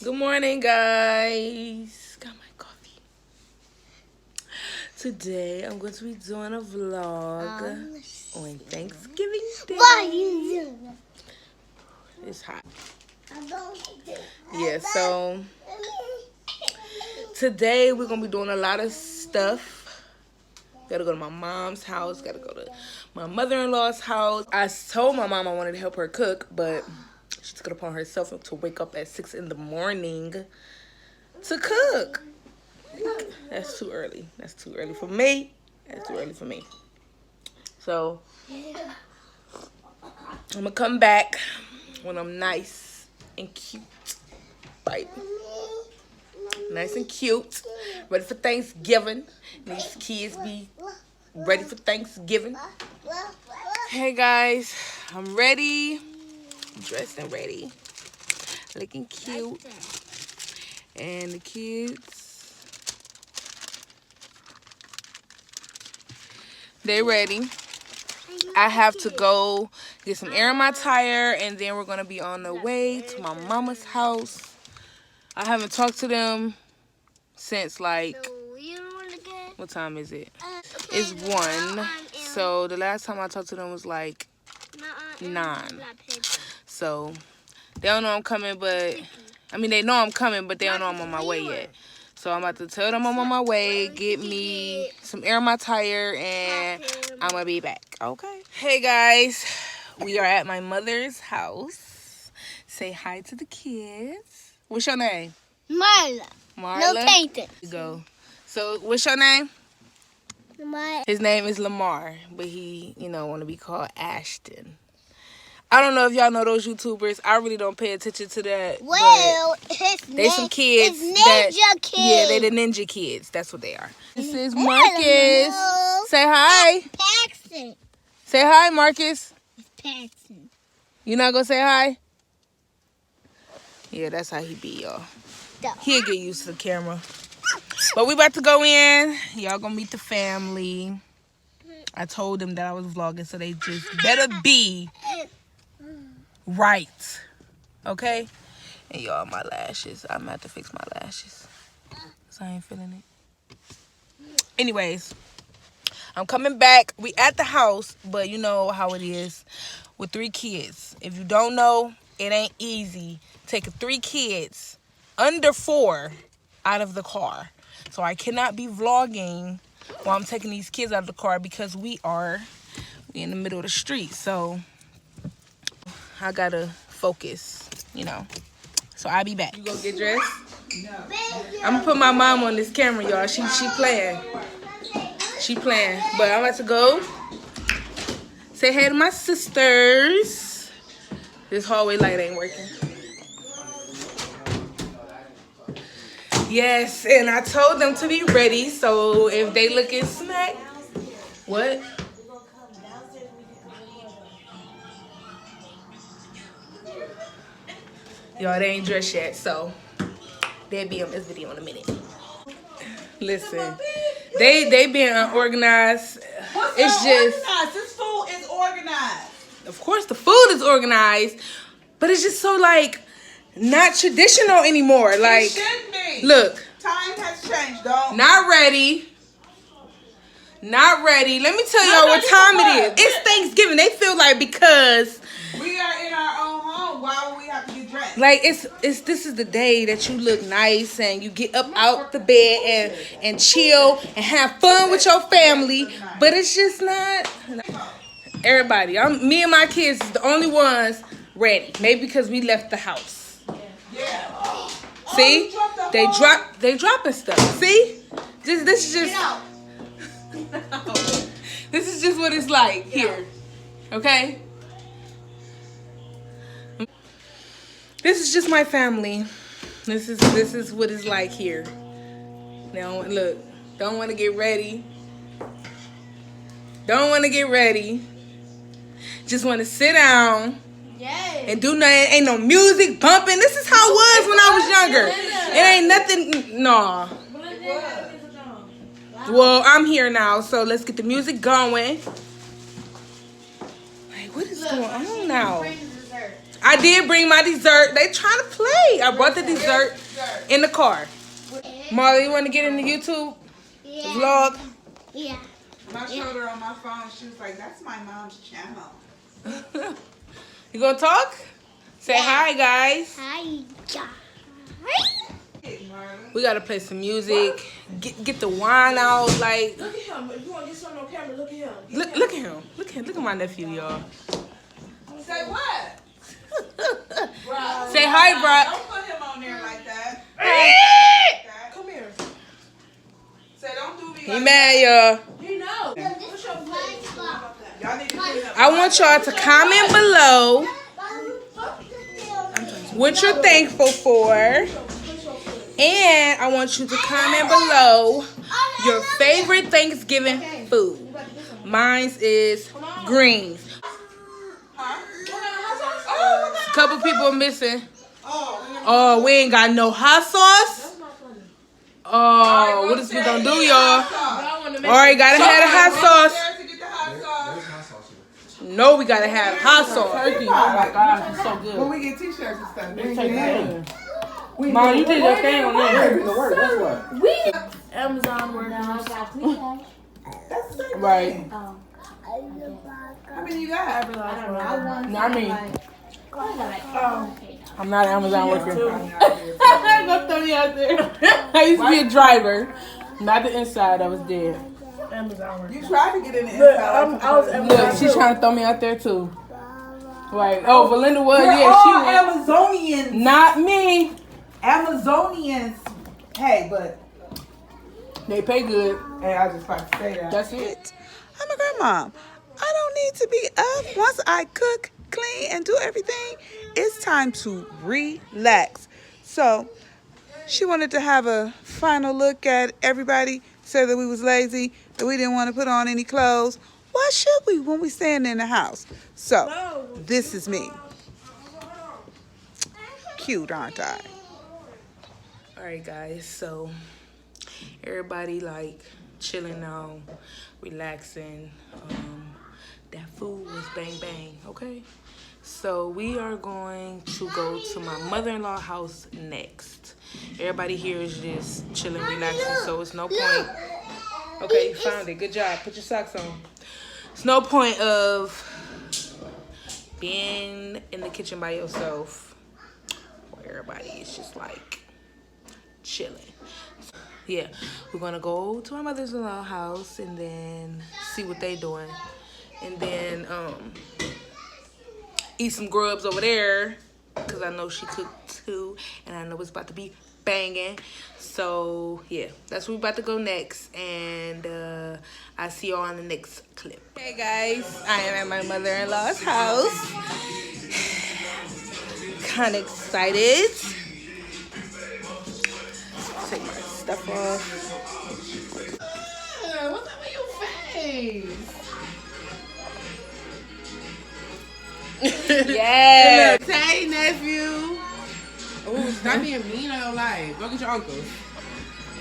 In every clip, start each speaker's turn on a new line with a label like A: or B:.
A: Good morning, guys. Got my coffee. Today, I'm going to be doing a vlog on Thanksgiving Day.
B: What are you doing?
A: It's hot. Yeah, so today we're going to be doing a lot of stuff. Gotta go to my mom's house. Gotta go to my mother-in-law's house. I told my mom I wanted to help her cook, but she took it upon herself to wake up at 6 in the morning to cook. That's too early. That's too early for me. That's too early for me. So I'm gonna come back when I'm nice and cute. Right? Nice and cute. Ready for Thanksgiving. These kids be ready for Thanksgiving. Hey guys, I'm ready. I'm dressed and ready. Looking cute. And the kids, they ready. I have to go get some air in my tire, and then we're gonna be on the way to my mama's house. I haven't talked to them since like, what time is it? It's 1. So the last time I talked to them was like 9. So they don't know I'm coming, but I mean they know I'm coming, but they don't know I'm on my way yet. So I'm about to tell them I'm on my way, get me some air in my tire, and I'm gonna be back. Okay. Hey guys, we are at my mother's house. Say hi to the kids. What's your name?
B: Marla.
A: Marla.
B: No painting.
A: Go. So what's your name?
B: Lamar.
A: His name is Lamar, but he, want to be called Ashton. I don't know if y'all know those YouTubers. I really don't pay attention to that.
B: Well,
A: they some kids.
B: It's Ninja Kids.
A: Yeah, they the Ninja Kids. That's what they are. This is Marcus.
B: Hello.
A: Say hi.
B: Paxton.
A: Say hi, Marcus.
B: It's Paxton.
A: You not gonna say hi? Yeah, that's how he be, y'all. He'll get used to the camera. But we about to go in. Y'all gonna meet the family. I told them that I was vlogging, so they just better be right. Okay? And y'all, my lashes. I'm gonna have to fix my lashes, because I ain't feeling it. Anyways, I'm coming back. We at the house, but you know how it is with 3 kids. If you don't know, it ain't easy taking 3 kids under 4 out of the car. So I cannot be vlogging while I'm taking these kids out of the car, because we in the middle of the street. So I gotta focus, So I'll be back. You gonna get dressed? No. I'm gonna put my mom on this camera, y'all. She playing. She playing. But I'm about to go say hey to my sisters. This hallway light ain't working. Yes, and I told them to be ready, so if they looking smack, what? Y'all, they ain't dressed yet, so they'll be on this video in a minute. Listen, they being unorganized. It's just
C: organized. This food is organized.
A: Of course, the food is organized, but it's just so like not traditional anymore. Like,
C: it should be.
A: Look,
C: time has changed, though.
A: Not ready. Not ready. Let me tell y'all what time it is. It's Thanksgiving. They feel like because
C: we are in our own home, why would we have to get dressed?
A: Like this is the day that you look nice and you get up out the bed and chill and have fun with your family. But it's just not. Everybody, me and my kids is the only ones ready. Maybe because we left the house.
C: Yeah.
A: See, they dropping stuff. See, this is just. This is just what it's like here. Okay? This is just my family. This is what it's like here. Now look, don't want to get ready. Don't want to get ready. Just want to sit down. And do nothing. Ain't no music bumping. This is how it was when I was younger. It ain't nothing. No. Well, I'm here now, so let's get the music going. Like, what is going on now? I did bring my dessert. They trying to play. I brought the dessert in the car. Marley, you want to get in the YouTube vlog?
B: Yeah.
C: When I showed her on my phone, she was like, "That's my mom's channel."
A: You gonna talk? Say hi, guys.
B: Hi.
C: Hey, Marlon.
A: We gotta play some music. Get the wine out. Like,
D: Look at him. If you want to get something on camera, look at him.
A: look at him. Look at my nephew, y'all.
C: Say what?
A: Say hi, bro.
C: Don't put him on there like that.
D: Come here.
C: Say don't do me
A: He
C: like
A: mad, y'all.
D: He knows. What's your plate?
C: that. Y'all need to clean up.
A: I want y'all to comment below what you're thankful for. And I want you to comment below your favorite Thanksgiving food. Mine is greens. A couple people missing. Oh, we ain't got no hot sauce. Oh, what is we gonna do, y'all? Alright, gotta have the hot sauce. No, we gotta have hot sauce.
D: Turkey. Oh my God, it's so good.
C: When we get t-shirts and stuff,
D: It's so good.
A: Mom, you did your thing on there.
E: That's what.
D: Amazon workers.
A: Right.
C: how many you got?
A: No, I mean, I'm not an Amazon worker. I'm gonna throw you out there. I used to be a driver. Not the inside, I was dead.
D: Amazon workers.
C: You tried to get in the
D: Look,
C: inside.
D: I was
A: Look,
D: Amazon
A: she's
D: too.
A: trying to throw me out there too. Right. Oh, Belinda was,
C: We're
A: yeah,
C: all
A: she was.
C: Amazonians.
A: Not me.
C: Amazonians. Hey, but
A: They pay good.
C: hey, I just like to say that.
A: That's it.
C: I'm a grandma. I don't need to be up. Once I cook, clean, and do everything, it's time to relax. So she wanted to have a final look at everybody, say that we was lazy, that we didn't want to put on any clothes. Why should we when we stand in the house? So this is me. Cute, aren't I?
A: Alright, guys, so everybody like chilling now, relaxing. That food was bang bang, okay? So we are going to go to my mother-in-law house next. Everybody here is just chilling, relaxing, so it's no point. Okay, you found it. Good job. Put your socks on. It's no point of being in the kitchen by yourself where everybody is just like chilling. Yeah, we're gonna go to my mother-in-law house and then see what they doing, and then eat some grubs over there because I know she cooked too, and I know it's about to be banging. So yeah, that's where we about to go next, and I see y'all on the next clip. Hey guys, I am at my mother-in-law's house. Kind of excited. Take my stuff off.
D: What's up with your face?
A: Yes.
D: Hey, nephew. Oh, stop being mean on your life. Go get your uncles.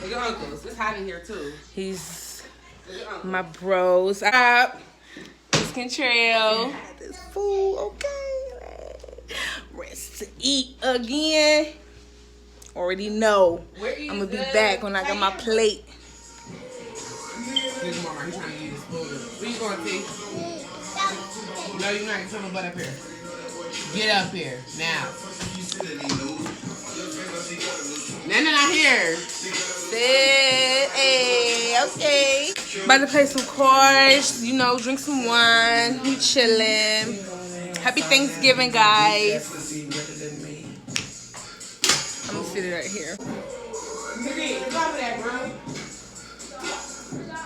D: Look at uncles. It's hot in here too.
A: He's my bros. Up. It's Contrail. This food, okay. Rest to eat again. Already know. I'm gonna be back when I got my plate.
D: His mama, he's trying to eat his food. Where you going, T? No, you're not. Come on, butt up here. Get up here now. No, not here.
A: Sit. Hey, okay. About to play some cards. You know, drink some wine. We chilling. Happy Thanksgiving, guys. I'm gonna sit it right here.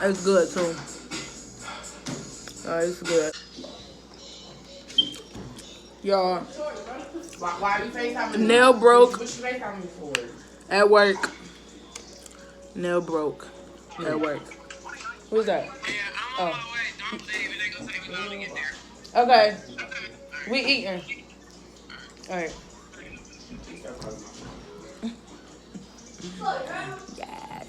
A: It's good too. Oh, it's good. Y'all,
D: Why are you FaceTiming me?
A: nail broke
D: What you FaceTiming me for?
A: at work. Nail broke at work. Who's that? Oh. Okay. We eating. All right. Yes.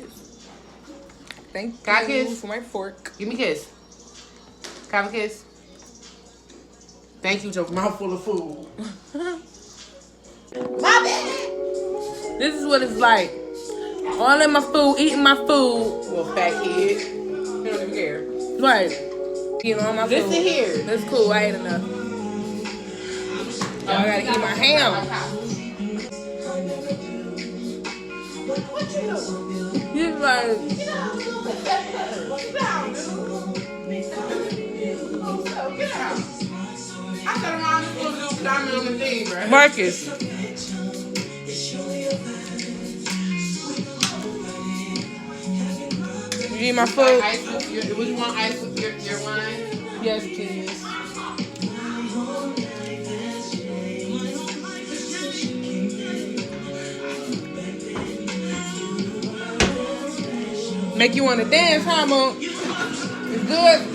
A: Thank you
D: Kiss?
A: for my fork.
D: Give me a kiss. Can I have a kiss? Thank you, your mouthful of food. My bad.
A: This is what it's like. All in my food, eating my food.
D: Little fat kid. You don't even care.
A: Right. Eating all my food.
D: Listen here.
A: That's cool. I ate enough. Oh, I gotta eat my ham. He's like,
D: I thought around this little dude climbing on the thing, bro.
A: Marcus. You eat my food?
D: Ice with would you want ice with your wine?
A: Yes, please. Make you want to dance, huh, Mo? It's good.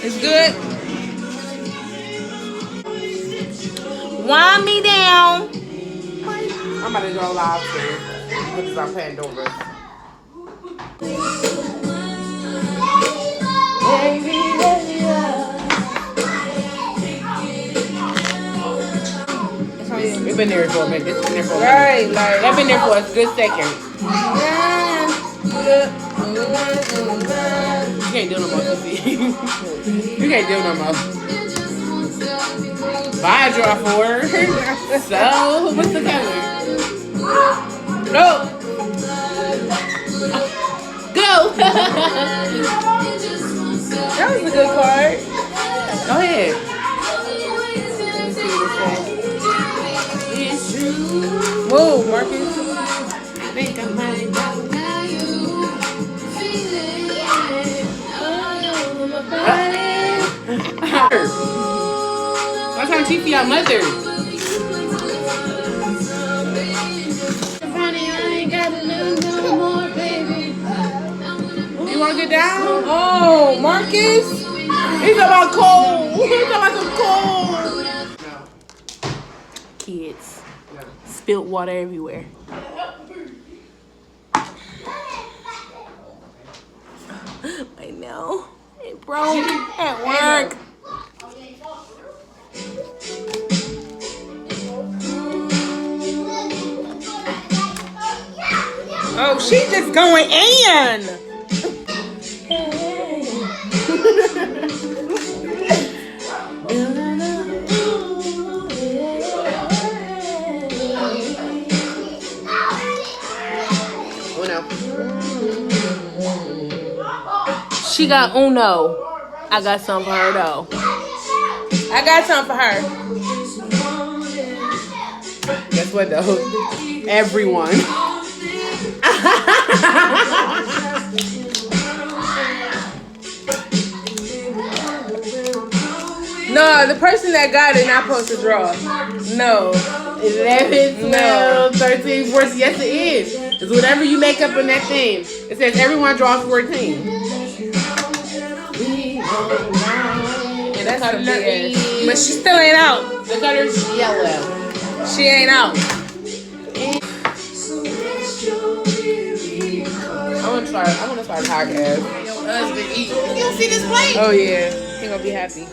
A: It's good. Wind me down.
D: I'm about to go live too. Because I'm Pandora. We've been there for a minute. It's been there for a minute.
A: Right, like.
D: I've been there for a good second. You can't do no more, Lucy. You can't do no more. Bye, draw for. So, what's the color? No. Go.
A: That was a good card.
D: Go ahead.
A: Move, Marcus.
D: I think I might know you. Why can't you be our mother? You want to get down?
A: Oh, Marcus.
D: He's about cold. He's about some cold. No.
A: Kids.
D: No.
A: Spilt water everywhere. I know. It broke at work. Oh, she just going in. She got Uno. I got something for her though. I got something for her.
D: Guess what though? Everyone.
A: No, the person that got it not supposed to draw. No.
D: 11, 12, 13, 14. Yes, it is. It's whatever you make up in that thing. It says everyone draws 14. And that's
A: color
D: the
A: is. But she still ain't out.
D: The color's yellow.
A: She ain't out.
D: I want to start a podcast. Your husband eat. You don't see this plate?
A: Oh yeah. He gonna be happy.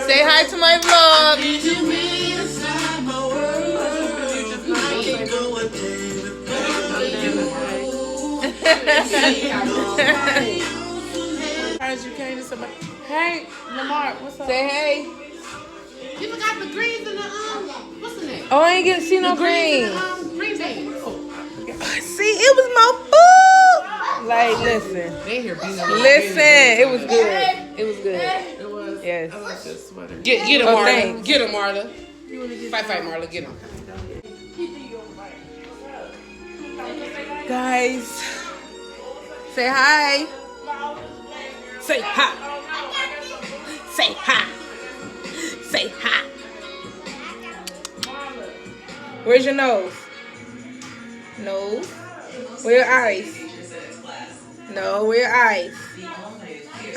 A: Say hi to my vlog.
D: You came to somebody. Hey, Lamar, what's up?
A: Say hey.
D: You forgot the greens and the what's the name?
A: Oh, I ain't getting see no green.
D: Green beans.
A: See, it was my food. Like, listen.
D: They here being
A: Listen, it was good. It was good.
D: It was.
A: Yes.
D: I like this sweater. Get him,
A: Oh,
D: Marla.
A: thanks.
D: Get him, Marla. Fight, Marla. Get him.
A: Guys, say hi. Say hi. Say hi. Say hi. Where's your nose? Nose. Where your eyes? No, where your eyes?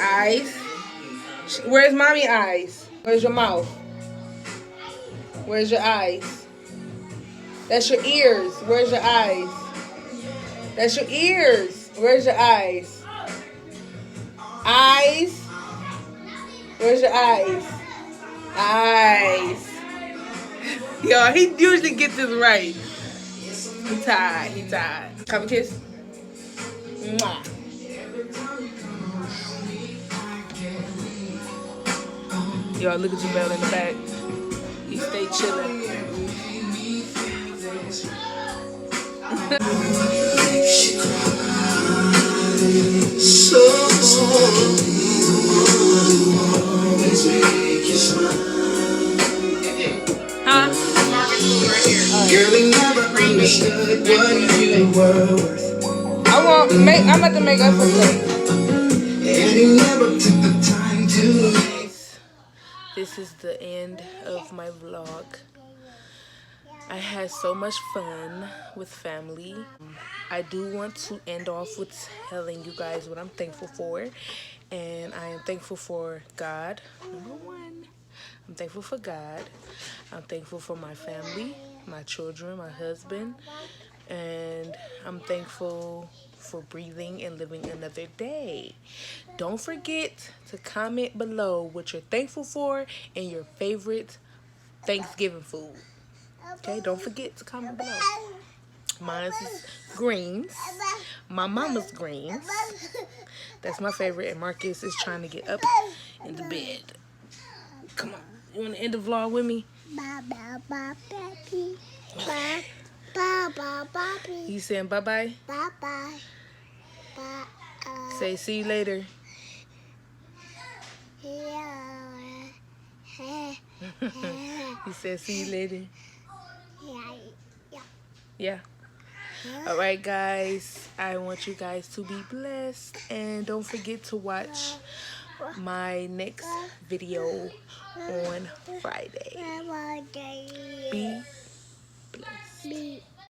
A: Eyes. Where's mommy eyes? Where's your mouth? Where's your eyes? That's your ears. Where's your eyes? That's your ears. Where's your eyes? Eyes. Where's your eyes? Eyes. Yo, he usually gets this right. He tired. He tired. Come and kiss. Mwah. Y'all look at Jamel in the back. He stay chilling. Huh?
D: Girl, he never understood what you were worth.
A: I'm about to make us a plate.
D: And he never took the time to.
A: This is the end of my vlog. I had so much fun with family. I do want to end off with telling you guys what I'm thankful for. And I am thankful for God, number one. I'm thankful for God. I'm thankful for my family, my children, my husband. And I'm thankful for breathing and living another day. Don't forget to comment below what you're thankful for and your favorite Thanksgiving food. Okay, don't forget to comment below. Mine's is greens. My mama's greens. That's my favorite. And Marcus is trying to get up in the bed. Come on. You want to end the vlog with me? You saying bye-bye?
B: Bye-bye.
A: Say see you later. He said see you later. Yeah. Alright guys, I want you guys to be blessed, and don't forget to watch my next video on Friday. Be blessed.